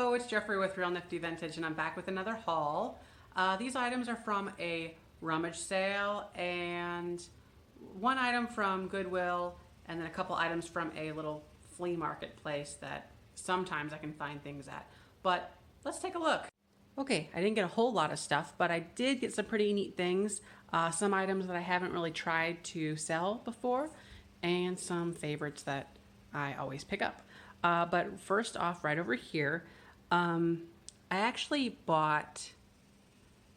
Hello, it's Jeffrey with Real Nifty Vintage, and I'm back with another haul. These items are from a rummage sale, and one item from Goodwill, and then a couple items from a little flea marketplace that sometimes I can find things at. But let's take a look. Okay, I didn't get a whole lot of stuff, but I did get some pretty neat things. Some items that I haven't really tried to sell before, and some favorites that I always pick up. But first off, right over here, I actually bought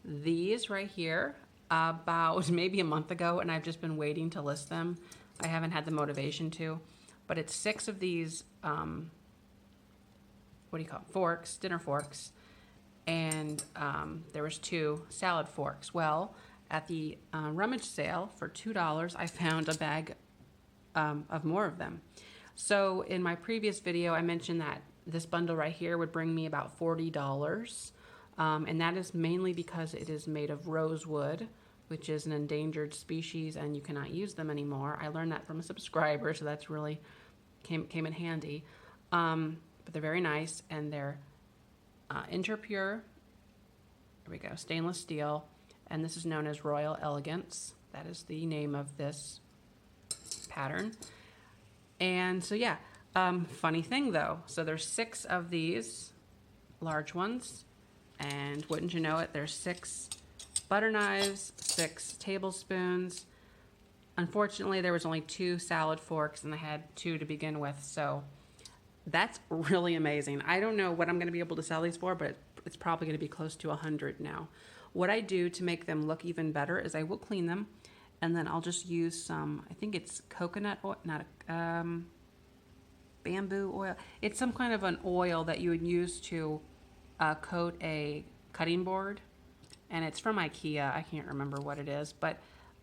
these right here about maybe a month ago, and I've just been waiting to list them. I haven't had the motivation to, but it's 6 of these, what do you call them? Forks, dinner forks, and there was 2 salad forks. Well, at the rummage sale for $2, I found a bag of more of them. So in my previous video, I mentioned that this bundle right here would bring me about $40. And that is mainly because it is made of rosewood, which is an endangered species and you cannot use them anymore. I learned that from a subscriber, so that's really came in handy. But they're very nice, and they're interpure, there we go, stainless steel, and this is known as Royal Elegance. That is the name of this pattern. And so yeah, funny thing though, so there's 6 of these large ones, and wouldn't you know it, there's 6 butter knives, 6 tablespoons. Unfortunately, there was only 2 salad forks, and I had 2 to begin with, so that's really amazing. I don't know what I'm going to be able to sell these for, but it's probably going to be close to 100 now. What I do to make them look even better is I will clean them, and then I'll just use some, I think it's coconut oil, not bamboo oil. It's some kind of an oil that you would use to coat a cutting board. And it's from IKEA. I can't remember what it is, but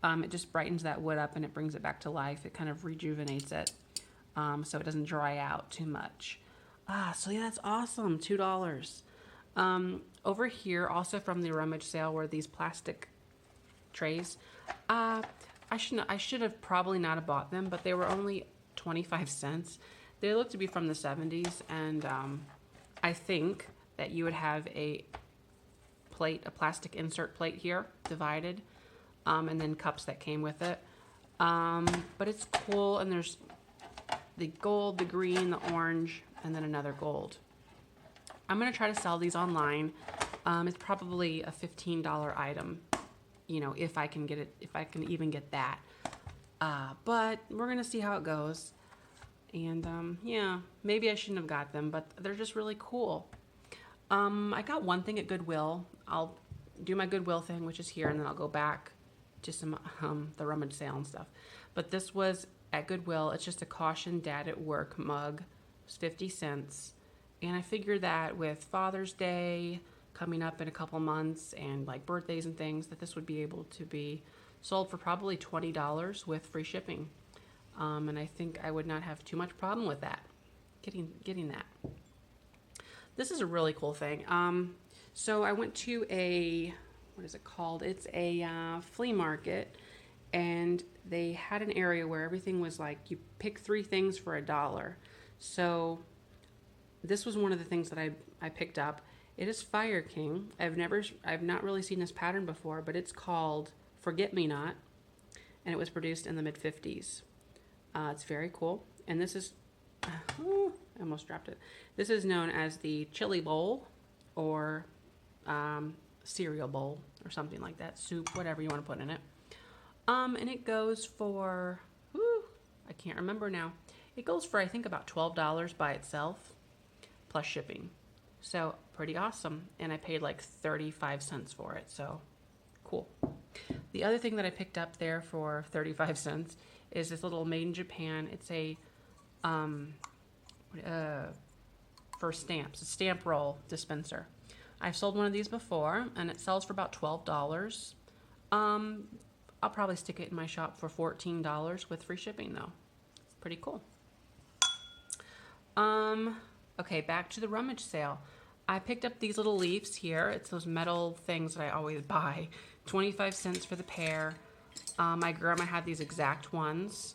it just brightens that wood up and it brings it back to life. It kind of rejuvenates it so it doesn't dry out too much. So yeah, that's awesome, $2. Over here, also from the rummage sale, were these plastic trays. I should have probably not have bought them, but they were only 25 cents. They look to be from the 70s, and I think that you would have a plate, a plastic insert plate here, divided, and then cups that came with it. But it's cool, and there's the gold, the green, the orange, and then another gold. I'm gonna try to sell these online. It's probably a $15 item, you know, if I can get it, if I can even get that. But we're gonna see how it goes. And yeah, maybe I shouldn't have got them, but they're just really cool. I got one thing at Goodwill. I'll do my Goodwill thing, which is here, and then I'll go back to some the rummage sale and stuff. But this was at Goodwill. It's just a Caution Dad at Work mug. It's 50 cents. And I figured that with Father's Day coming up in a couple months and like birthdays and things, that this would be able to be sold for probably $20 with free shipping. And I think I would not have too much problem with that, getting that. This is a really cool thing. So I went to a, what is it called? It's a flea market, and they had an area where everything was like, you pick 3 things for $1. So this was one of the things that I picked up. It is Fire King. I've not really seen this pattern before, but it's called Forget Me Not, and it was produced in the mid-50s. It's very cool, and this is, I almost dropped it. This is known as the chili bowl, or cereal bowl, or something like that, soup, whatever you want to put in it. And it goes for, I can't remember now. It goes for, I think, about $12 by itself, plus shipping. So pretty awesome, and I paid like 35 cents for it, so cool. The other thing that I picked up there for 35 cents is this little made in Japan. It's a for stamps, a stamp roll dispenser. I've sold one of these before, and it sells for about $12. I'll probably stick it in my shop for $14 with free shipping though. It's pretty cool. Okay, back to the rummage sale. I picked up these little leaves here. It's those metal things that I always buy. 25 cents for the pair. My grandma had these exact ones,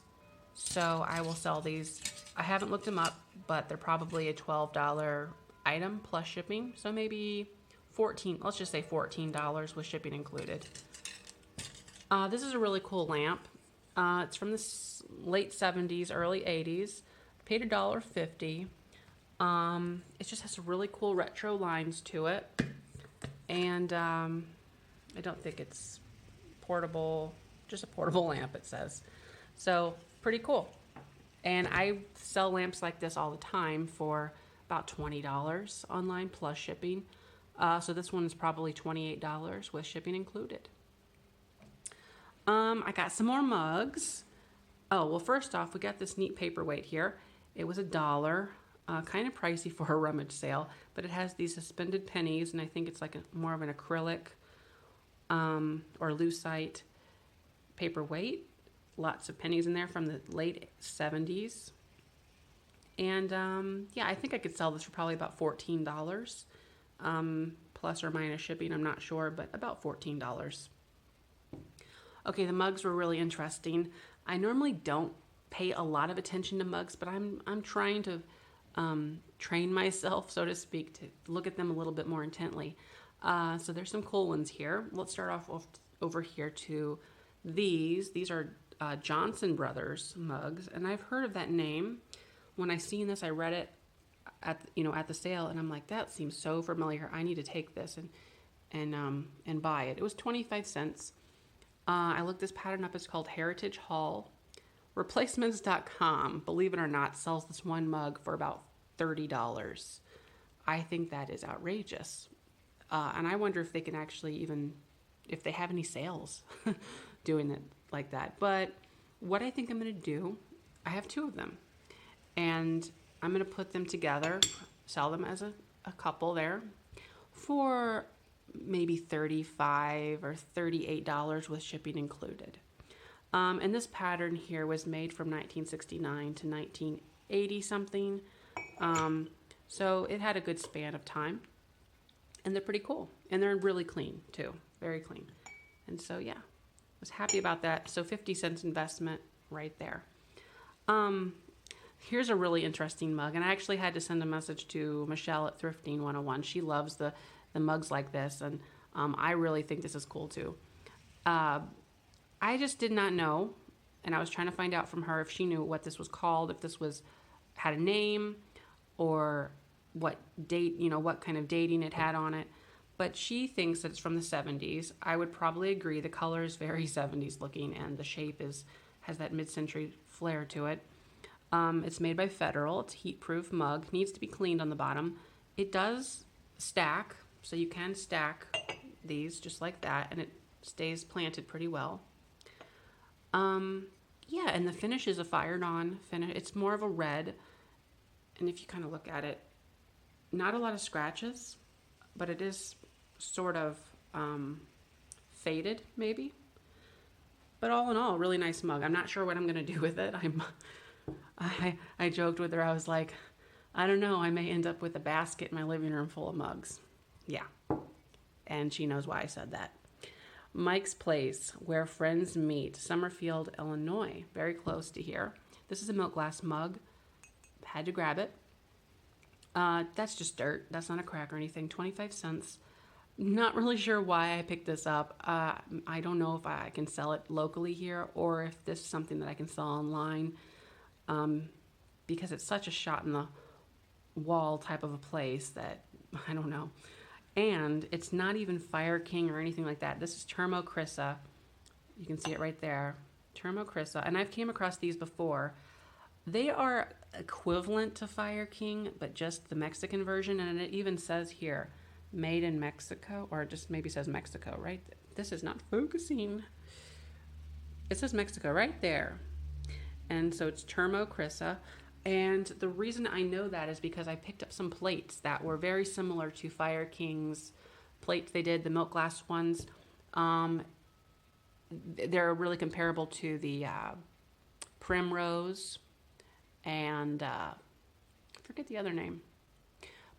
so I will sell these. I haven't looked them up, but they're probably a $12 item plus shipping. So maybe let's just say $14 with shipping included. This is a really cool lamp. It's from the late 70s, early 80s. Paid $1.50. It just has really cool retro lines to it. And I don't think it's portable, just a portable lamp, it says. So pretty cool. And I sell lamps like this all the time for about $20 online plus shipping. So this one is probably $28 with shipping included. I got some more mugs. Oh, well, first off, we got this neat paperweight here. It was $1, kind of pricey for a rummage sale, but it has these suspended pennies, and I think it's like more of an acrylic or lucite paperweight. Lots of pennies in there from the late 70s. And yeah, I think I could sell this for probably about $14, plus or minus shipping. I'm not sure, but about $14. Okay, the mugs were really interesting. I normally don't pay a lot of attention to mugs, but I'm trying to train myself, so to speak, to look at them a little bit more intently. So there's some cool ones here. Let's start off over here to these. These are Johnson Brothers mugs, and I've heard of that name. When I seen this, I read it at the sale, and I'm like, that seems so familiar. I need to take this and buy it. It was 25 cents. I looked this pattern up. It's called Heritage Hall. Replacements.com, believe it or not, sells this one mug for about $30. I think that is outrageous. And I wonder if they can actually if they have any sales doing it like that. But what I think I'm going to do, I have two of them. And I'm going to put them together, sell them as a couple there for maybe $35 or $38 with shipping included. And this pattern here was made from 1969 to 1980 something. So it had a good span of time. And they're pretty cool. And they're really clean too. Very clean. And so yeah, I was happy about that. So 50 cents investment right there. Here's a really interesting mug. And I actually had to send a message to Michelle at Thrifting 101. She loves the mugs like this. And I really think this is cool too. I just did not know, and I was trying to find out from her if she knew what this was called, if this had a name, or what date, what kind of dating it had on it. But she thinks that it's from the 70s. I would probably agree. The color is very 70s looking, and the shape has that mid-century flair to it. It's made by Federal. It's a heat-proof mug. Needs to be cleaned on the bottom. It does stack, so you can stack these just like that, and it stays planted pretty well. Yeah, and the finish is a fired-on finish. It's more of a red, and if you kind of look at it, not a lot of scratches, but it is sort of faded, maybe. But all in all, really nice mug. I'm not sure what I'm going to do with it. I joked with her. I was like, I don't know. I may end up with a basket in my living room full of mugs. Yeah, and she knows why I said that. Mike's Place, Where Friends Meet, Summerfield, Illinois. Very close to here. This is a milk glass mug. Had to grab it. That's just dirt. That's not a crack or anything. 25 cents. Not really sure why I picked this up. I don't know if I can sell it locally here or if this is something that I can sell online, because it's such a shot in the wall type of a place that I don't know. And it's not even Fire King or anything like that. This is Termo Crissa. You can see it right there. Termo Crissa. And I've came across these before. They are equivalent to Fire King, but just the Mexican version. And it even says here, made in Mexico, or it just maybe says Mexico, right? This is not focusing. It says Mexico right there. And so it's Termo Crissa. And the reason I know that is because I picked up some plates that were very similar to Fire King's plates they did, the milk glass ones. They're really comparable to the Primrose and I forget the other name.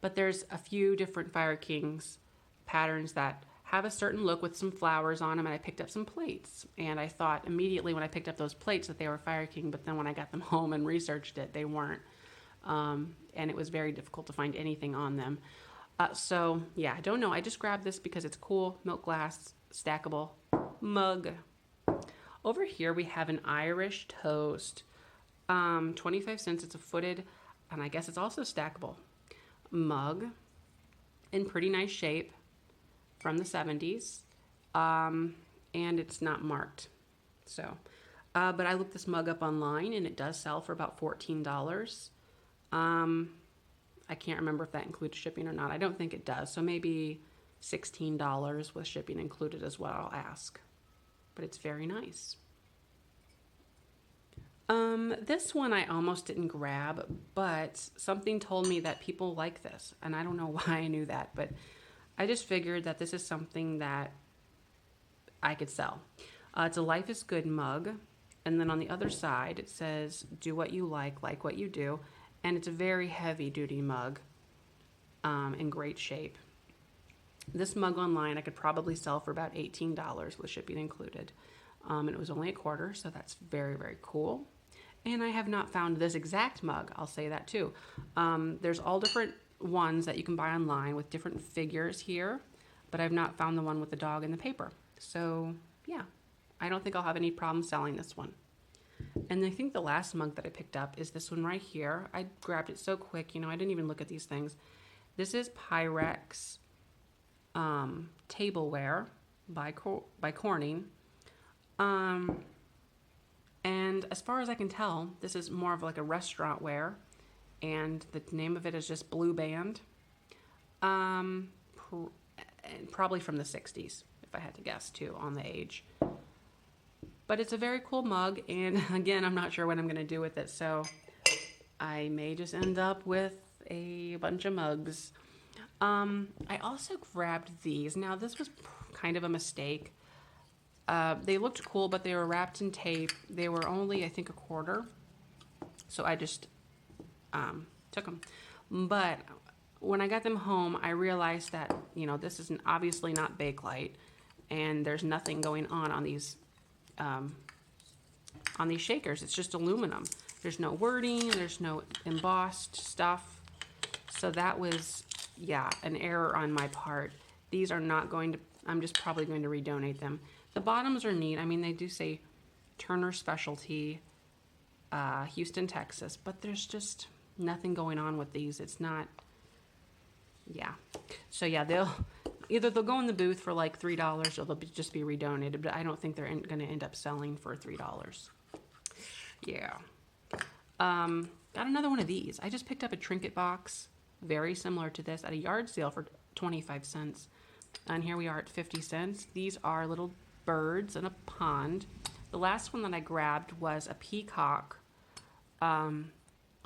But there's a few different Fire King's patterns that have a certain look with some flowers on them, and I picked up some plates. And I thought immediately when I picked up those plates that they were Fire King, but then when I got them home and researched it, they weren't. and it was very difficult to find anything on them. So yeah, I don't know. I just grabbed this because it's cool. Milk glass, stackable mug. Over here we have an Irish toast. 25 cents. It's a footed, and I guess it's also stackable mug in pretty nice shape from the 70s. And it's not marked. So, but I looked this mug up online and it does sell for about $14. I can't remember if that includes shipping or not. I don't think it does. So maybe $16 with shipping included is what I'll ask. But it's very nice. This one I almost didn't grab, but something told me that people like this. And I don't know why I knew that, but I just figured that this is something that I could sell. It's a Life is Good mug. And then on the other side, it says, do what you like what you do. And it's a very heavy duty mug, in great shape. This mug online, I could probably sell for about $18 with shipping included. And it was only a quarter, so that's very, very cool. And I have not found this exact mug, I'll say that too. There's all different ones that you can buy online with different figures here, but I've not found the one with the dog in the paper. So yeah, I don't think I'll have any problem selling this one. And I think the last mug that I picked up is this one right here. I grabbed it so quick, you know, I didn't even look at these things. This is Pyrex tableware by Corning. And as far as I can tell, this is more of like a restaurant ware, and the name of it is just Blue Band. Probably from the 60s, if I had to guess too, on the age. But it's a very cool mug, and again, I'm not sure what I'm going to do with it, so I may just end up with a bunch of mugs. I also grabbed these. Now, this was kind of a mistake. They looked cool, but they were wrapped in tape. They were only, I think, a quarter, so I just took them. But when I got them home, I realized that, you know, this is obviously not Bakelite, and there's nothing going on these shakers. It's just aluminum. There's no wording, there's no embossed stuff. So that was, yeah, an error on my part. These are not going to, I'm just probably going to redonate them. The bottoms are neat. I mean, they do say Turner Specialty, Houston, Texas, but there's just nothing going on with these. It's not, yeah. So yeah, they'll go in the booth for like $3 or they'll just be redonated, but I don't think they're going to end up selling for $3. Yeah. Got another one of these. I just picked up a Trinket box, very similar to this, at a yard sale for 25 cents. And here we are at 50 cents. These are little birds in a pond. The last one that I grabbed was a peacock, so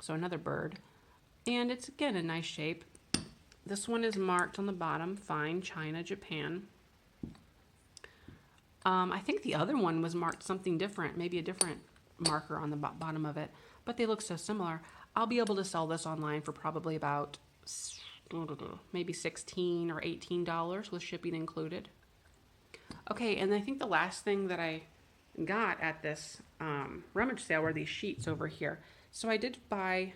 another bird. And it's, again, a nice shape. This one is marked on the bottom, Fine China, Japan. I think the other one was marked something different, maybe a different marker on the bottom of it, but they look so similar. I'll be able to sell this online for probably about maybe $16 or $18 with shipping included. Okay, and I think the last thing that I got at this rummage sale were these sheets over here. So I did buy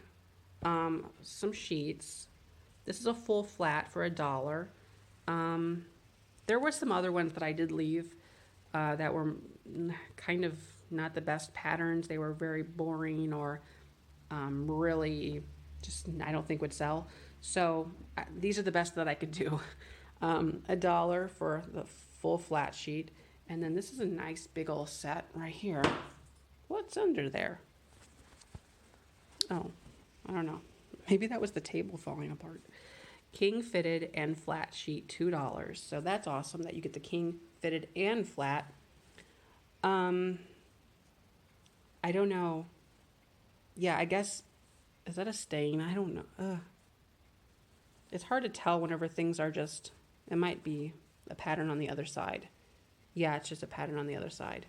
some sheets. This is a full flat for $1. There were some other ones that I did leave that were kind of not the best patterns. They were very boring or really just, I don't think would sell. So these are the best that I could do. $1 for the full flat sheet. And then this is a nice big old set right here. What's under there? Oh, I don't know. Maybe that was the table falling apart. King fitted and flat sheet, $2. So that's awesome that you get the king fitted and flat. I don't know. Yeah, I guess, is that a stain? I don't know. It's hard to tell whenever things are just, it might be a pattern on the other side. Yeah, it's just a pattern on the other side.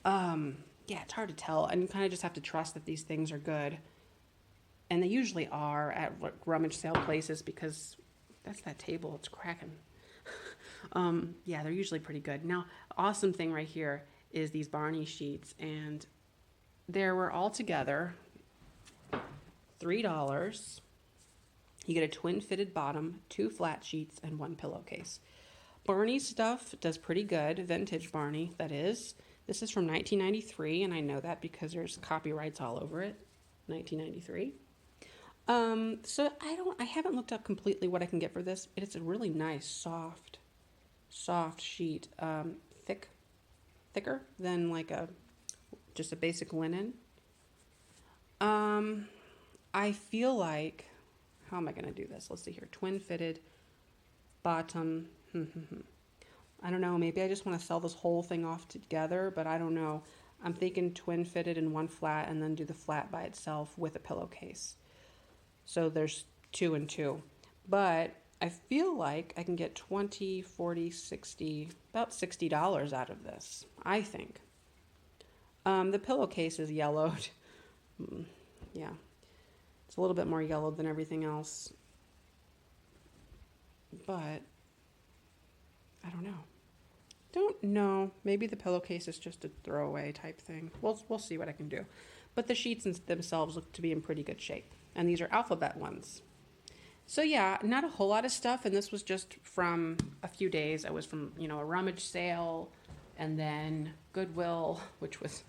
Yeah, it's hard to tell. And you kind of just have to trust that these things are good. And they usually are at rummage sale places because that's that table. It's cracking. Yeah, they're usually pretty good. Now, awesome thing right here is these Barney sheets. And there were all together, $3. You get a twin fitted bottom, 2 flat sheets, and 1 pillowcase. Barney stuff does pretty good. Vintage Barney, that is. This is from 1993, and I know that because there's copyrights all over it. 1993. So I haven't looked up completely what I can get for this. It's a really nice, soft sheet. Thicker than like just a basic linen. I feel like, how am I going to do this? Let's see here. Twin fitted bottom. I don't know. Maybe I just want to sell this whole thing off together, but I don't know. I'm thinking twin fitted and 1 flat, and then do the flat by itself with a pillowcase. So there's 2 and 2. But I feel like I can get 20, 40, 60, about $60 out of this, I think. The pillowcase is yellowed. Yeah. It's a little bit more yellowed than everything else. But I don't know. Maybe the pillowcase is just a throwaway type thing. We'll see what I can do. But the sheets themselves look to be in pretty good shape. And these are alphabet ones. So yeah, not a whole lot of stuff. And this was just from a few days. I was from, a Rummage sale, and then Goodwill, which was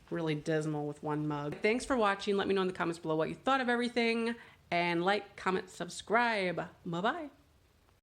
really dismal with 1 mug. Thanks for watching. Let me know in the comments below what you thought of everything. And like, comment, subscribe. Bye-bye.